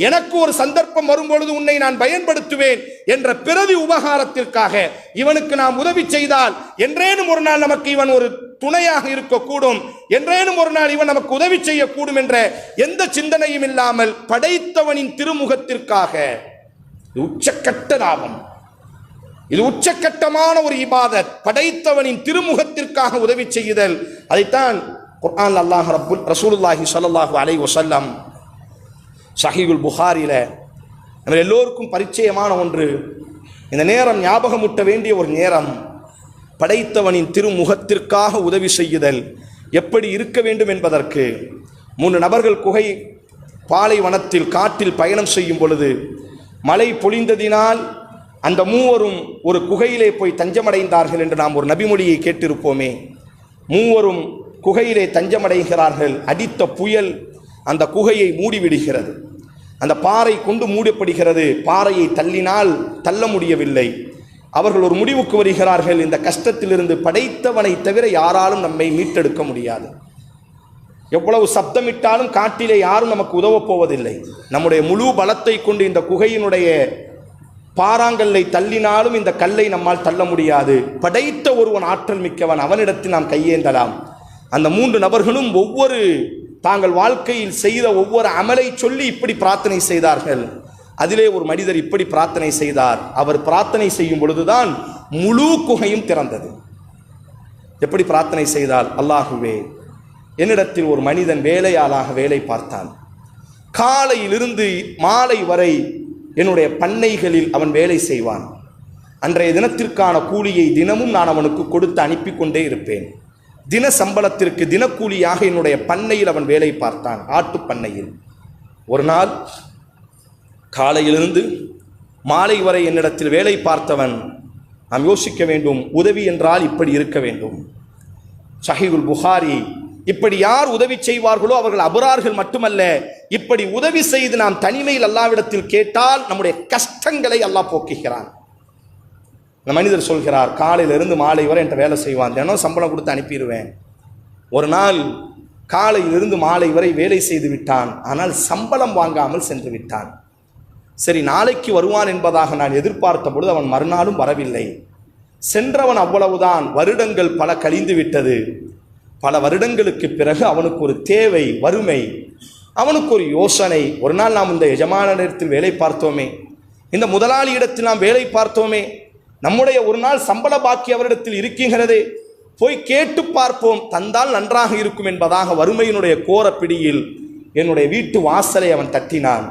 எனக்கு ஒரு சந்தர்ப்பம் வரும்பொழுது உன்னை நான் பயன்படுத்துவேன் என்ற பிரதி உபகாரத்திற்காக இவனுக்கு நாம் உதவி செய்தால் என்றேனும் ஒரு நாள் நமக்கு இவன் ஒரு துணையாக இருக்கக்கூடும், என்றேனும் ஒரு நாள் இவன் நமக்கு உதவி செய்யக்கூடும் என்ற எந்த சிந்தனையும் இல்லாமல் படைத்தவனின் திருமுகத்திற்காக. உச்சக்கட்ட லாபம், இது உச்சக்கட்டமான ஒரு இபாதத். படைத்தவனின் திருமுகத்திற்காக உதவி செய்யுதல். அதைத்தான் குர்ஆன் அல்லாஹ் ரசூலுல்லாஹி ஸல்லல்லாஹு அலைஹி வஸல்லம் ஸஹீஹுல் புகாரில நம்ம எல்லோருக்கும் பரிச்சயமான ஒன்று, இந்த நேரம் ஞாபகமூட்ட வேண்டிய ஒரு நேரம். படைத்தவனின் திருமுகத்திற்காக உதவி செய்யுதல் எப்படி இருக்க வேண்டும் என்பதற்கு 3 நபர்கள் குகை பாலைவனத்தில் காட்டில் பயணம் செய்யும் பொழுது மழை பொழிந்ததினால் அந்த மூவரும் ஒரு குகையிலே போய் தஞ்சமடைந்தார்கள் என்று நாம் ஒரு நபிமொழியை கேட்டிருப்போமே. மூவரும் குகையிலே தஞ்சமடைகிறார்கள். அடித்த புயல் அந்த குகையை மூடிவிடுகிறது. அந்த பாறை கொண்டு மூடப்படுகிறது. பாறையை தள்ளினால் தள்ள முடியவில்லை. அவர்கள் ஒரு முடிவுக்கு வருகிறார்கள், இந்த கஷ்டத்திலிருந்து படைத்தவனை தவிர யாராலும் நம்மை மீட்டெடுக்க முடியாது. எவ்வளவு சப்தமிட்டாலும் காட்டிலே யாரும் நமக்கு உதவப் போவதில்லை. நம்முடைய முழு பலத்தை கொண்டு இந்த குகையினுடைய பாறாங்கல்லை தள்ளினாலும் இந்த கல்லை நம்மால் தள்ள முடியாது. படைத்த ஒருவன் ஆற்றல் மிக்கவன், அவனிடத்தில் நாம் கையேந்தலாம். அந்த 3 நபர்களும் ஒவ்வொரு தாங்கள் வாழ்க்கையில் செய்த ஒவ்வொரு அமலை சொல்லி இப்படி பிரார்த்தனை செய்தார்கள். அதிலே ஒரு மனிதர் இப்படி பிரார்த்தனை செய்தார். அவர் பிரார்த்தனை செய்யும் பொழுதுதான் முழு குகையும் திறந்தது. எப்படி பிரார்த்தனை செய்தால், அல்லாஹுவே, என்னிடத்தில் ஒரு மனிதன் வேலையாளாக வேலை பார்த்தான். காலையிலிருந்து மாலை வரை என்னுடைய பண்ணைகளில் அவன் வேலை செய்வான். அன்றைய தினத்திற்கான கூலியை தினமும் நான் அவனுக்கு கொடுத்து அனுப்பி கொண்டே இருப்பேன். தின சம்பளத்திற்கு தினக்கூலியாக என்னுடைய பண்ணையில் அவன் வேலை பார்த்தான், ஆட்டு பண்ணையில். ஒரு நாள் காலையிலிருந்து மாலை வரை என்னிடத்தில் வேலை பார்த்தவன், நாம் யோசிக்க வேண்டும், உதவி என்றால் இப்படி இருக்க வேண்டும். ஸஹீஹுல் புகாரி, இப்படி யார் உதவி செய்வார்களோ அவர்கள் அபரார்கள் மட்டுமல்ல, இப்படி உதவி செய்து நாம் தனிமையில் அல்லாஹ்விடத்தில் கேட்டால் நம்முடைய கஷ்டங்களை அல்லாஹ் போக்குகிறான். இந்த மனிதர் சொல்கிறார், காலையிலிருந்து மாலை வரை என்ற வேலை செய்வான், தினம் சம்பளம் கொடுத்து அனுப்பிடுவேன். ஒரு நாள் காலையிலிருந்து மாலை வரை வேலை செய்து விட்டான், ஆனால் சம்பளம் வாங்காமல் சென்று விட்டான். சரி, நாளைக்கு வருவான் என்பதாக நான் எதிர்பார்த்த பொழுது அவன் மறுநாளும் வரவில்லை. சென்றவன் அவ்வளவுதான். வருடங்கள் பல கழிந்து விட்டது. பல வருடங்களுக்கு பிறகு அவனுக்கு ஒரு தேவை, வறுமை, அவனுக்கு ஒரு யோசனை. ஒரு நாள் நாம் இந்த எஜமானரிடத்தில் வேலை பார்த்தோமே, இந்த முதலாளி இடத்தில் நாம் வேலை பார்த்தோமே, நம்முடைய ஒரு நாள் சம்பள பாக்கி அவரிடத்தில் இருக்கின்றதே, போய் கேட்டு பார்ப்போம், தந்தால் நன்றாக இருக்கும் என்பதாக வறுமையினுடைய கோர பிடியில் என்னுடைய வீட்டு வாசலை அவன் தட்டினான்.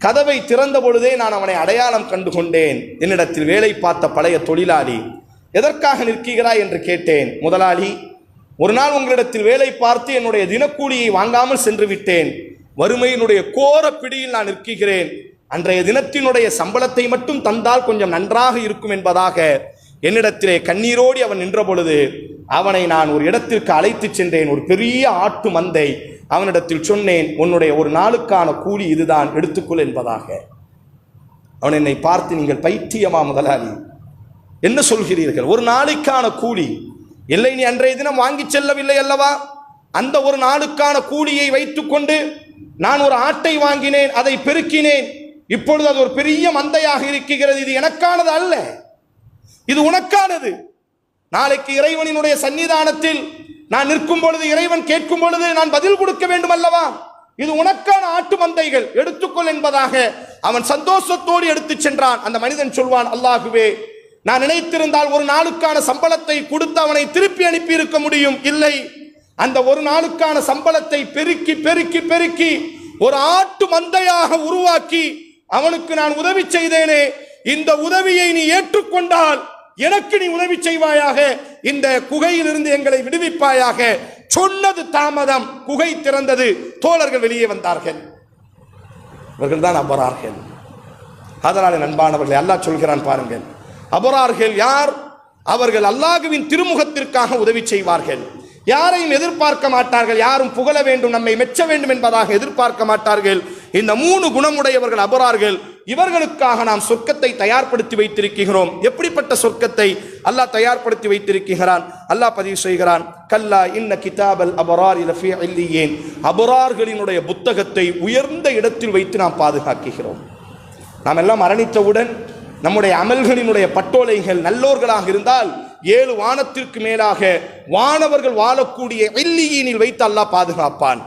கதவை திறந்த பொழுதே நான் அவனை அடையாளம் கண்டு கொண்டேன். என்னிடத்தில் வேலை பார்த்த பழைய தொழிலாளி. எதற்காக நிற்கிறாய் என்று கேட்டேன். முதலாளி, ஒரு நாள் உங்களிடத்தில் வேலை பார்த்து என்னுடைய தினக்கூலியை வாங்காமல் சென்று விட்டேன். வறுமையினுடைய கோர பிடியில் நான் நிற்கிறேன். அன்றைய தினத்தினுடைய சம்பளத்தை மட்டும் தந்தால் கொஞ்சம் நன்றாக இருக்கும் என்பதாக என்னிடத்திலே கண்ணீரோடி அவன் நின்ற பொழுது அவனை நான் ஒரு இடத்திற்கு அழைத்து சென்றேன். ஒரு பெரிய ஆட்டு மந்தை. அவனிடத்தில் சொன்னேன், உன்னுடைய ஒரு நாளுக்கான கூலி இதுதான், எடுத்துக்கொள் என்பதாக. அவன் என்னை பார்த்து, நீங்கள் பைத்தியமா முதலாளி, என்ன சொல்கிறீர்கள்? ஒரு நாளுக்கான கூலி இல்லை, நீ அன்றைய தினம் வாங்கி செல்லவில்லை அல்லவா? அந்த ஒரு நாளுக்கான கூலியை வைத்துக்கொண்டு நான் ஒரு ஆட்டை வாங்கினேன், அதை பெருக்கினேன். இப்பொழுது அது ஒரு பெரிய மந்தையாக இருக்கிறது. இது எனக்கானது அல்ல, இது உனக்கானது. நாளைக்கு இறைவனினுடைய சன்னிதானத்தில் நான் நிற்கும் பொழுது, இறைவன் கேட்கும் பொழுது நான் பதில் கொடுக்க வேண்டும் அல்லவா? இது உனக்கான ஆட்டு மந்தைகள், எடுத்துக்கொள் என்பதாக அவன் சந்தோஷத்தோடு எடுத்து சென்றான். அந்த மனிதன் சொல்வான், அல்லாஹுவே, நான் நினைத்திருந்தால் ஒரு நாளுக்கான சம்பளத்தை கொடுத்து அவனை திருப்பி அனுப்பி இருக்க முடியும். இல்லை, அந்த ஒரு நாளுக்கான சம்பளத்தை பெருக்கி பெருக்கி பெருக்கி ஒரு ஆட்டு மந்தையாக உருவாக்கி அவனுக்கு நான் உதவி செய்தேனே, இந்த உதவியை நீ ஏற்றுக்கொண்டால் எனக்கு நீ உதவி செய்வாயாக, இந்த குகையில் இருந்து எங்களை விடுவிப்பாயாக. சொன்னது தாமதம், குகை திறந்தது, தோழர்கள் வெளியே வந்தார்கள். இவர்கள் தான் அபரார்கள். அதனால நண்பானவர்களை அல்லாஹ் சொல்கிறான் பாருங்கள், அபரார்கள் யார்? அவர்கள் அல்லாஹ்வின் திருமுகத்திற்காக உதவி செய்வார்கள். யாரையும் எதிர்பார்க்க மாட்டார்கள். யாரும் புகழ வேண்டும், நம்மை மெச்ச வேண்டும் என்பதாக எதிர்பார்க்க மாட்டார்கள். இந்த 3 குணமுடையவர்கள் அபரார்கள். இவர்களுக்காக நாம் சொர்க்கத்தை தயார்படுத்தி வைத்திருக்கிறோம். எப்படிப்பட்ட சொர்க்கத்தை அல்லாஹ் தயார்படுத்தி வைத்திருக்கிறான்? அல்லாஹ் பதிவு செய்கிறான், கல்லா இன்ன கிதாபல் அபராரி லஃபீ இல்லியீன். அபரார்களினுடைய புத்தகத்தை உயர்ந்த இடத்தில் வைத்து நாம் பாதுகாக்கிறோம். நாம் எல்லாம் மரணித்தவுடன் நம்முடைய அமல்களினுடைய பட்டோலைகள் நல்லோர்களாக இருந்தால் 7 வானத்திற்கு மேலாக வானவர்கள் வாழக்கூடிய இல்லியீனில் வைத்து அல்லாஹ் பாதுகாப்பான்.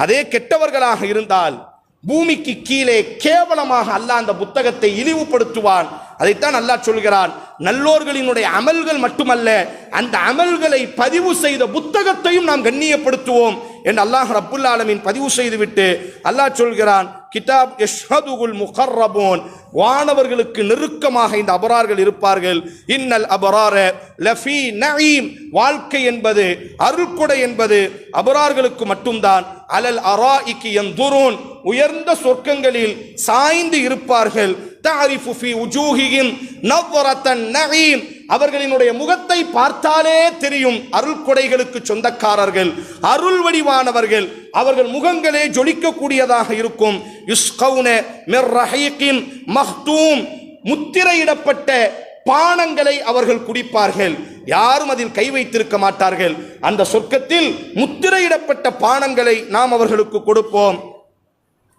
அதே கெட்டவர்களாக இருந்தால் பூமிக்கு கீழே கேவலமாக அல்லாஹ் அந்த புத்தகத்தை இழிவுபடுத்துவான். அதைத்தான் அல்லாஹ் சொல்கிறான், நல்லோர்களினுடைய அமல்கள் மட்டுமல்ல, அந்த அமல்களை பதிவு செய்த புத்தகத்தையும் நாம் கண்ணியப்படுத்துவோம் என்று அல்லாஹ் ரப்புல் ஆலமீன் பதிவு செய்துவிட்டு அல்லாஹ் சொல்கிறான், கிதாப் யஷ்ஹதுல் முகர்ரபூன். வானவர்களுக்கு நெருக்கமாக இந்த அபரார்கள் இருப்பார்கள். இன்னல் அபரார லஃபீ நஈம். வாழ்க்கை என்பது, அருள்கொடை என்பது அபரார்களுக்கு மட்டும்தான். அலல் அராஇகி யன்துரூன். உயர்ந்த சொர்க்கங்களில் சாய்ந்து இருப்பார்கள். தஅரிஃபு ஃபீ உஜூஹிஹிம் நظரத்தன் நஈம். அவர்களினுடைய முகத்தை பார்த்தாலே தெரியும் அருள்கொடைகளுக்கு சொந்தக்காரர்கள், அருள் வடிவானவர்கள். அவர்கள் முகங்களே ஜொலிக்கக்கூடியதாக இருக்கும். யுஸ்கௌன மிர் ரஹீகின் மக்தூம். முத்திரையிடப்பட்ட பானங்களை அவர்கள் குடிப்பார்கள். யாரும் அதில் கை வைத்திருக்க மாட்டார்கள். அந்த சொர்க்கத்தில் முத்திரையிடப்பட்ட பானங்களை நாம் அவர்களுக்கு கொடுப்போம்.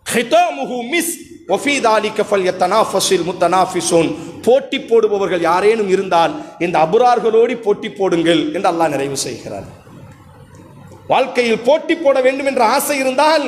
ஹிதாமுஹு மிஸ் வஃபீ தாலிக ஃபல்யத்தனாஃபஸில் முத்தனாஃபிஸூன். போட்டி போடுபவர்கள் யாரேனும் இருந்தால் இந்த அபரார்களோடு போட்டி போடுங்கள் என்று அல்லாஹ் நிறைவு செய்கிறார். வாழ்க்கையில் போட்டி போட வேண்டும் என்ற ஆசை இருந்தால்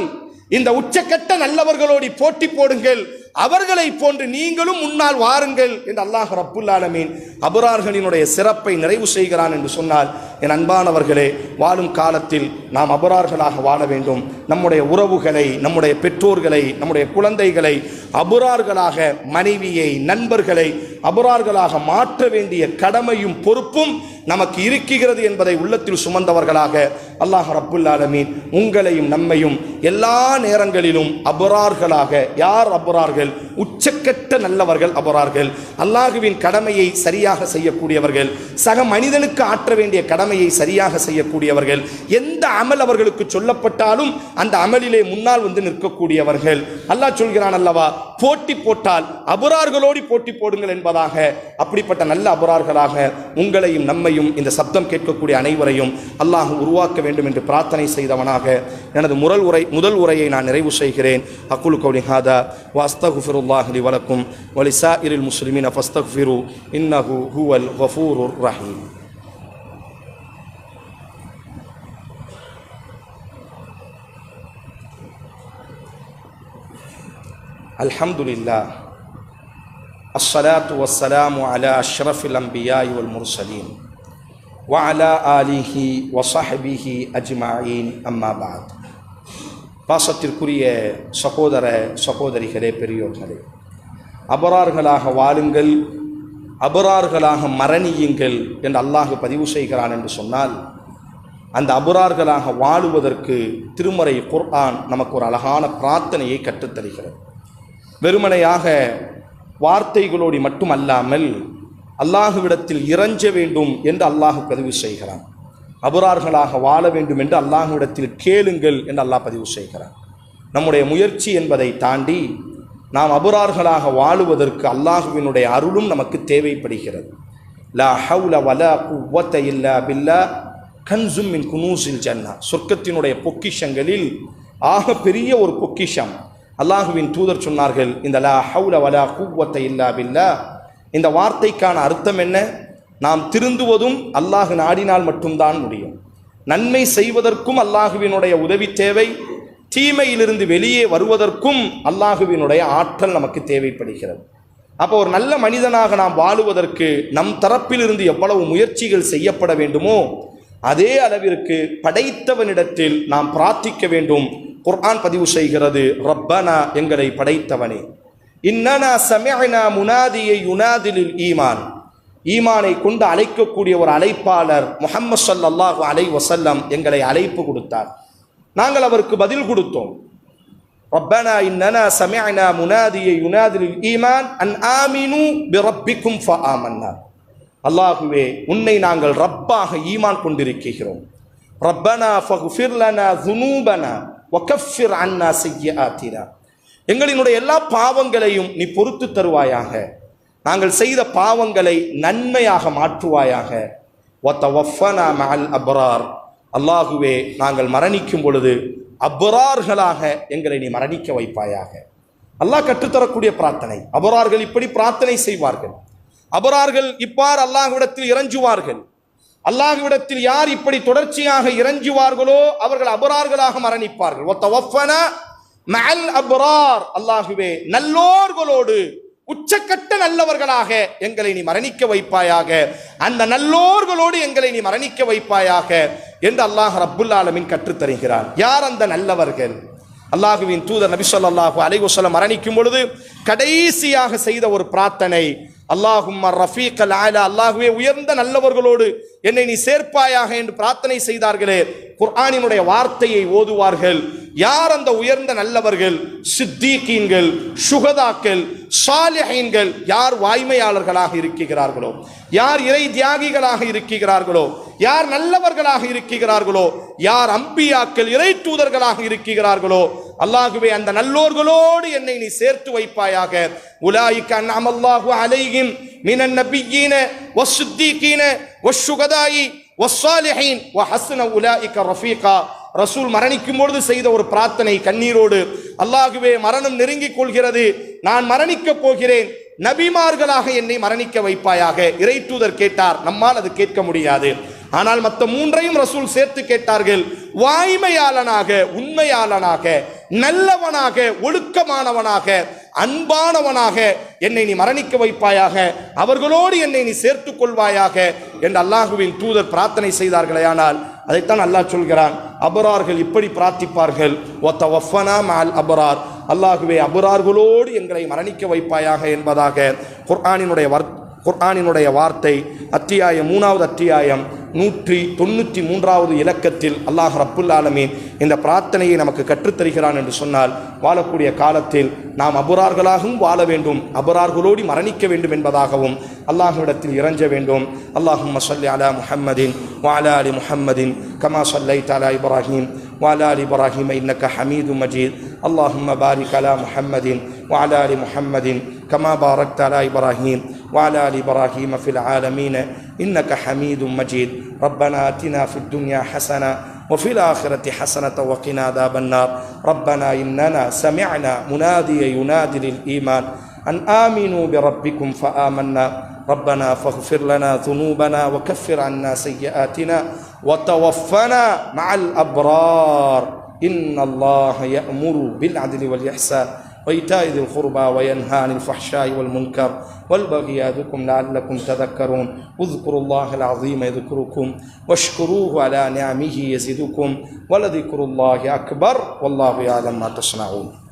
இந்த உச்சக்கட்ட நல்லவர்களோடு போட்டி போடுங்கள், அவர்களை போன்று நீங்களும் முன்னால் வாருங்கள் என்று அல்லாஹ் ரப்புல் ஆலமீன் அபரார்களினுடைய சிறப்பை நிறைவு செய்கிறான் என்று சொன்னால், என் அன்பானவர்களே, வாழும் காலத்தில் நாம் அபரார்களாக வாழ வேண்டும். நம்முடைய உறவுகளை, நம்முடைய பெற்றோர்களை, நம்முடைய குழந்தைகளை அபரார்களாக, மனைவியை, நண்பர்களை அபரார்களாக மாற்ற வேண்டிய கடமையும் பொறுப்பும் நமக்கு இருக்கிறது என்பதை உள்ளத்தில் சுமந்தவர்களாக அல்லாஹ் ரப்புல் ஆலமீன் உங்களையும் நம்மையும் எல்லா நேரங்களிலும் அபரார்களாக. யார் அபரார்கள்? உச்சக்கட்ட நல்லவர்கள் அபரார்கள். அல்லாஹுவின் கடமையை சரியாக செய்யக்கூடியவர்கள், சக மனிதனுக்கு ஆற்ற வேண்டிய கடமையை சரியாக செய்யக்கூடியவர்கள், எந்த அமல் அவர்களுக்கு சொல்லப்பட்டாலும் அந்த அமலிலே முன்னால் வந்து நிற்கக்கூடியவர்கள். அல்லாஹ் சொல்கிறான் அல்லவா, போட்டி போட்டால் அபரார்களோடு போட்டி போடுங்கள் என்பதாக, அப்படிப்பட்ட நல்ல அபரார்களாக உங்களையும் நம்மையும் இந்த சப்தம் கேட்கக்கூடிய அனைவரையும் அல்லாஹ் உருவாக்க வேண்டும் என்று பிரார்த்தனை செய்தவனாக எனது முதல் உரையை நான் நிறைவு செய்கிறேன். அக்குலு கௌலி ஹாதா வ அஸ்தக்ஃபிருல்லாஹி லி வ லக்கும் வ லிஸாயிரில் முஸ்லிமீன ஃபஸ்தக்ஃபிரு இன்னஹு ஹுவல் கஃபூருர் ரஹீம். அல்ஹம்துலில்லாஹ் அஸ்ஸலாத்து வஸ்ஸலாமு அலா அஷ்ரஃபில் அன்பியாஇ வல் முர்சலீன் வ அலா ஆலிஹி வ ஸஹ்பிஹி அஜ்மஈன். அம்மா பஅத். பாசத்திற்குரிய சகோதர சகோதரிகளே, பெரியோர்களே, அபரார்களாக வாழுங்கள், அபரார்களாக மரணியுங்கள் என்று அல்லாஹ் பதிவு செய்கிறான் என்று சொன்னால், அந்த அபரார்களாக வாழுவதற்கு திருமறை குர்ஆன் நமக்கு ஒரு அழகான பிரார்த்தனையை கற்றுத்தருகிறது. வெறுமனையாக வார்த்தைகளோடு மட்டுமல்லாமல் அல்லாஹுவிடத்தில் இறைஞ்ச வேண்டும் என்று அல்லாஹ் பதிவு செய்கிறான். அபரார்களாக வாழ வேண்டும் என்று அல்லாஹுவிடத்தில் கேளுங்கள் என்று அல்லாஹ் பதிவு செய்கிறான். நம்முடைய முயற்சி என்பதை தாண்டி நாம் அபரார்களாக வாழுவதற்கு அல்லாஹுவினுடைய அருளும் நமக்கு தேவைப்படுகிறது. லா ஹவுல வலா குவத்த இல்லா பில்லாஹ் கன்ஸும் மின் குனூஸில் ஜன்னா. சொர்க்கத்தினுடைய பொக்கிஷங்களில் ஆக பெரிய ஒரு பொக்கிஷம். அல்லாஹுவின் தூதர் சொன்னார்கள், இந்த லா ஹவுல வலா குவத்த இல்லா பில்லாஹ், இந்த வார்த்தைக்கான அர்த்தம் என்ன? நாம் திருந்துவதும் அல்லாஹ் நாடினால் மட்டும்தான் முடியும். நன்மை செய்வதற்கும் அல்லாஹுவினுடைய உதவி தேவை, தீமையிலிருந்து வெளியே வருவதற்கும் அல்லாஹுவினுடைய ஆற்றல் நமக்கு தேவைப்படுகிறது. அப்போ ஒரு நல்ல மனிதனாக நாம் வாழுவதற்கு நம் தரப்பிலிருந்து எவ்வளவு முயற்சிகள் செய்யப்பட வேண்டுமோ அதே அளவிற்கு படைத்தவனிடத்தில் நாம் பிரார்த்திக்க வேண்டும். குர்ஆன் பதிவு செய்கிறது, ரப்பனா, எங்களை படைத்தவனே, இன்னனா சமிஅனா முனாதியை யுனாதிலில் ஈமான், ஈமானை கொண்டு அழைக்கக்கூடிய ஒரு அழைப்பாளர் முஹம்மது ஸல்லல்லாஹு அலைஹி வஸல்லம் எங்களை அழைப்பு கொடுத்தார். நாங்கள் அவருக்கு பதில் கொடுத்தோம். ரப்பனா இன்னனா சமிஅனா முனாதியை யுனாதிலில் ஈமான் அன் ஆமினு பிரப்பிக்கும் ஃபஆமன்னா. அல்லாஹுவே, உன்னை நாங்கள் ரப்பாக ஈமான் கொண்டிருக்கிறோம். ரப்பனா ஃபக்ஃபிர் லனா ذுனூபனா வகஃபிர் அன்னா ஸய்யிஆத்தினா. எங்களினுடைய எல்லா பாவங்களையும் நீ பொறுத்து தருவாயாக, நாங்கள் செய்த பாவங்களை நன்மையாக மாற்றுவாயாக. வதவஃபனா மஅல் அப்ரார். அல்லாஹுவே, நாங்கள் மரணிக்கும் பொழுது அப்ரார்களாக எங்களை நீ மரணிக்க வைப்பாயாக. அல்லாஹ் கற்றுத்தரக்கூடிய பிரார்த்தனை. அப்ரார்கள் இப்படி பிரார்த்தனை செய்வார்கள். அபரார்கள் இப்பார் அல்லாஹ்விடத்தில் இறைஞ்சுவார்கள். அல்லாஹ்விடத்தில் யார் இப்படி தொடர்ச்சியாக இறைஞ்சுவார்களோ அவர்கள் அபரார்களாக மரணிப்பார்கள். வதவஃபனா மஅல் அப்ரார். அல்லாஹ்வே, நல்லோர்களோடு உச்சக்கட்ட நல்லவர்களாக எங்களை நீ மரணிக்க வைப்பாயாக, அந்த நல்லோர்களோடு எங்களை நீ மரணிக்க வைப்பாயாக என்று அல்லாஹ் ரப்புல் ஆலமீன் கற்றுத்தருகிறார். யார் அந்த நல்லவர்கள்? அல்லாஹுவின் தூதர் நபி ஸல்லல்லாஹு அலைஹி வஸல்லம் மரணிக்கும் பொழுது கடைசியாக செய்த ஒரு பிரார்த்தனை, அல்லாஹும்ம ரஃபீக்கல் ஆலா, அல்லாஹுவே, உயர்ந்த நல்லவர்களோடு என்னை நீ சேர்ப்பாயாக என்று பிரார்த்தனை செய்தார்களே. குர்ஆனினுடைய வார்த்தையை ஓதுவார்கள். யார் அந்த உயர்ந்த நல்லவர்கள்? சித்தீகீன்கள், சுகதாக்கள், சாலிஹீன்கள். யார் வாய்மையாளர்களாக இருக்கிறார்களோ, யார் இறை தியாகிகளாக இருக்கிறார்களோ, யார் நல்லவர்களாக இருக்கிறார்களோ, யார் அம்பியாக்கள் இறை தூதர்களாக இருக்கிறார்களோ, அல்லாஹுவே, அந்த நல்லோர்களோடு என்னை நீ சேர்த்து வைப்பாயாக. உலாயிக அன்அமல்லாஹு அலைஹிம் மினன் நபிய்யீன வஸ்ஸித்தீகீன வஷ்ஷுகதாயி வஸ்ஸாலிஹீன் வஹஸ்ன உலாயிக ரஃபீகா. ரசூல் மரணிக்கும் பொழுது செய்த ஒரு பிரார்த்தனை கண்ணீரோடு, அல்லாஹுவே, மரணம் நெருங்கிக் கொள்கிறது, நான் மரணிக்கப் போகிறேன், நபிமார்களாக என்னை மரணிக்க வைப்பாயாக. இறை தூதர் கேட்டார், நம்மால் அது கேட்க முடியாது. ஆனால் மற்ற மூன்றையும் ரசூல் சேர்த்து கேட்டார்கள். வாய்மையாளனாக, உண்மையாளனாக, நல்லவனாக, ஒழுக்கமானவனாக, அன்பானவனாக என்னை நீ மரணிக்க வைப்பாயாக, அவர்களோடு என்னை நீ சேர்த்துக் கொள்வாயாக என்று அல்லாஹுவின் தூதர் பிரார்த்தனை செய்தார்களே. ஆனால் அதைத்தான் அல்லாஹ் சொல்கிறான், அபரார்கள் இப்படி பிரார்த்திப்பார்கள், வதவஃபனா மஅல் அப்ரார். அல்லாஹுவே, அபரார்களோடு எங்களை மரணிக்க வைப்பாயாக என்பதாக குர்ஆனினுடைய வார்த்தை அத்தியாயம் 3வது அத்தியாயம் 193வது இலக்கத்தில் அல்லாஹ் ரப்புல் ஆலமீன் இந்த பிரார்த்தனையை நமக்கு கற்றுத்தருகிறான் என்று சொன்னால், வாழக்கூடிய காலத்தில் நாம் அபரார்களாகவும் வாழ வேண்டும், அபரார்களோடு மரணிக்க வேண்டும் என்பதாகவும் அல்லாஹ்விடத்தில் இறைஞ்ச வேண்டும். அல்லாஹும்ம ஸல்லி அலா முஹம்மதின் வ அலா ஆலி முஹம்மதின் கமா ஸல்லைத அலா இப்ராஹீம் வ அலா ஆலி இப்ராஹீம் இன்னக ஹமீதும் மஜீத். அல்லாஹும்ம பாரிக் அலா முஹம்மதின் وعلى آل محمد كما باركت على إبراهيم وعلى آل إبراهيم في العالمين إنك حميد مجيد. ربنا آتنا في الدنيا حسنة وفي الآخرة حسنة وقنا عذاب النار. ربنا إننا سمعنا مناديا ينادي للإيمان أن آمنوا بربكم فآمنا. ربنا فاغفر لنا ذنوبنا وكفر عنا سيئاتنا وتوفنا مع الأبرار. إن الله يأمر بالعدل والإحسان وإيتاء ذي القربى وينهى عن الفحشاء والمنكر والبغي يعظكم لعلكم تذكرون. اذكروا الله العظيم يذكركم واشكروه على نعمه يزدكم ولذكر الله أكبر والله يعلم ما تصنعون.